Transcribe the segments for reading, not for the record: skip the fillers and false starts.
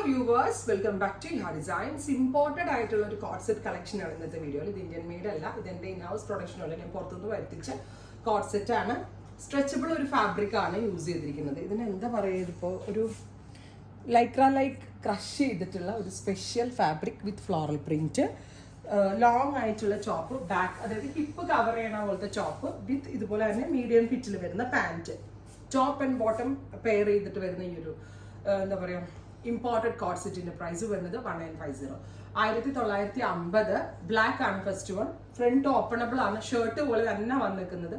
Viewers, welcome back to ഹാ designs. Imported ആയിട്ടുള്ള ഒരു കോഡ് സെറ്റ് കളക്ഷൻ ആണ് ഇന്നത്തെ വീഡിയോയിൽ. ഇത് ഇന്ത്യൻ മെയ്ഡ് അല്ല, ഇതെന്റെ ഇൻ ഹൗസ് പ്രൊഡക്ഷൻ അല്ല, ഞാൻ പുറത്തുനിന്ന് വരുത്തിച്ച കോഡ് സെറ്റ് ആണ്. സ്ട്രെച്ചബിൾ ഒരു ഫാബ്രിക് ആണ് യൂസ് ചെയ്തിരിക്കുന്നത്. ഇതിന് എന്താ പറയുക, ഇപ്പോൾ ഒരു ലൈക്ര ലൈക്ക് ക്രഷ് ചെയ്തിട്ടുള്ള ഒരു സ്പെഷ്യൽ ഫാബ്രിക് വിത്ത് ഫ്ലോറൽ പ്രിന്റ്, ലോങ് ആയിട്ടുള്ള ചോപ്പ്, ബാക്ക് അതായത് ഹിപ്പ് കവർ ചെയ്യണ പോലത്തെ ചോപ്പ് വിത്ത് ഇതുപോലെ തന്നെ മീഡിയം ഫിറ്റിൽ വരുന്ന pant, top and bottom pair ചെയ്തിട്ട് വരുന്ന ഈ ഒരു എന്താ പറയുക ഇമ്പോർട്ടഡ് കോഡ് സെറ്റിന്റെ പ്രൈസ് വരുന്നത് 1950. 1950. ബ്ലാക്ക് ആണ് ഫസ്റ്റ് വൺ. ഫ്രണ്ട് ഓപ്പണബിൾ ആണ്, ഷർട്ട് പോലെ തന്നെ വന്നിരിക്കുന്നത്.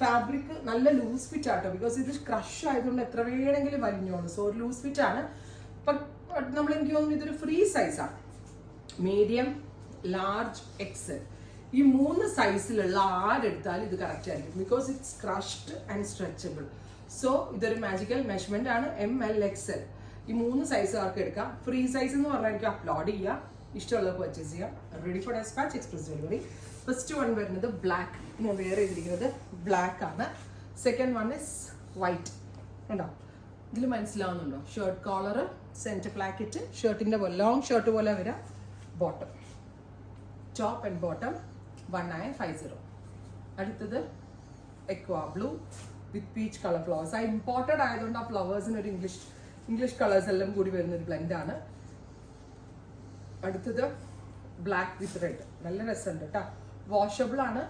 ഫാബ്രിക് നല്ല ലൂസ് ഫിറ്റ് ആട്ടോ, ബിക്കോസ് ഇത് ക്രഷ് ആയതുകൊണ്ട് എത്ര വേണമെങ്കിലും വലിഞ്ഞോളൂ. സോ ഒരു ലൂസ് ഫിറ്റ് ആണ്. നമ്മൾ എനിക്ക് തോന്നുന്നു ഇതൊരു ഫ്രീ സൈസാണ്. മീഡിയം, ലാർജ്, എക്സൽ, ഈ 3 സൈസിലുള്ള ആരെടുത്താലും ഇത് കറക്റ്റ് ആയിരിക്കും, because it's crushed and stretchable. So ഇതൊരു മാജിക്കൽ മെഷർമെന്റ് ആണ്. ML XL ഈ 3 സൈസുകാർക്ക് എടുക്കാം. ഫ്രീ സൈസ് എന്ന് പറഞ്ഞാൽ എനിക്ക് അപ്ലോഡ് ചെയ്യാം, ഇഷ്ടമുള്ളത് പർച്ചേസ് ചെയ്യാം. Ready for dispatch, express delivery. First one വരുന്നത് ബ്ലാക്ക്, ഞാൻ വെയർ ചെയ്തിരിക്കുന്നത് ബ്ലാക്ക് ആണ്. Second one is white. ഉണ്ടോ, ഇതിൽ മനസ്സിലാവുന്നുണ്ടോ? ഷർട്ട് കോളർ, സെന്റർ പ്ലാക്കറ്റ്, ഷർട്ടിന്റെ പോലെ ലോങ് ഷർട്ട് പോലെ വരാം. Bottom, top and bottom 1950. അടുത്തത് എക്വാ ബ്ലൂ വിത്ത് പീച്ച് കളർ ഫ്ലവേഴ്സ്. ആ ഇമ്പോർട്ടഡ് ആയതുകൊണ്ട് ആ ഫ്ലവേഴ്സിന് ഒരു ഇംഗ്ലീഷ് കളേഴ്സ് എല്ലാം കൂടി വരുന്ന ഒരു ബ്ലെൻഡ് ആണ്. അടുത്തത് ബ്ലാക്ക് വിത്ത് റെഡ്, നല്ല രസമുണ്ട് കേട്ടോ. വാഷബിൾ ആണ്,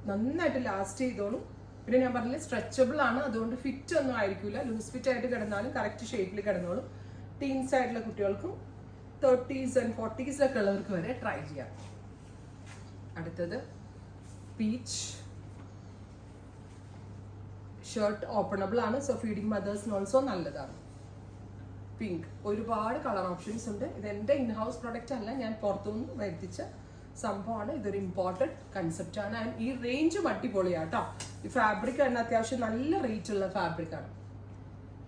നന്നായിട്ട് ലാസ്റ്റ് ചെയ്തോളും. പിന്നെ ഞാൻ പറഞ്ഞില്ലേ സ്ട്രെച്ചബിൾ ആണ്, അതുകൊണ്ട് ഫിറ്റ് ഒന്നും ആയിരിക്കില്ല. ലൂസ് ഫിറ്റ് ആയിട്ട് കിടന്നാലും കറക്റ്റ് ഷേപ്പിൽ കിടന്നോളും. ടീൻസ് ആയിട്ടുള്ള കുട്ടികൾക്കും 30s and 40s ഉള്ളവർക്ക് വരെ ട്രൈ ചെയ്യാം. അടുത്തത് പീച്ച്, ഷർട്ട് ഓപ്പണബിൾ ആണ്, സോ ഫീഡിങ് മദേഴ്സിന് ഓൾസോ നല്ലതാണ്. പിങ്ക്, ഒരുപാട് കളർ ഓപ്ഷൻസ് ഉണ്ട്. ഇത് എൻ്റെ ഇൻ ഹൗസ് പ്രൊഡക്റ്റ് അല്ല, ഞാൻ പുറത്തുനിന്ന് വരുത്തിച്ച സംഭവമാണ്. ഇതൊരു ഇമ്പോർട്ടൻറ്റ് കൺസെപ്റ്റ് ആണ്. ആൻഡ് ഈ റേഞ്ചും അടിപൊളിയാട്ടോ. ഈ ഫാബ്രിക് തന്നെ അത്യാവശ്യം നല്ല റേറ്റ് ഉള്ള ഫാബ്രിക് ആണ്.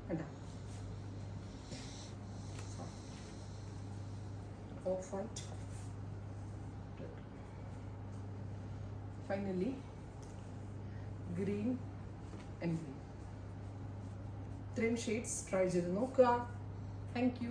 കണ്ടോ, of white, finally green and green. ഇത്രയും ഷെയ്ഡ്സ് ട്രൈ ചെയ്ത് നോക്കുക. Thank you.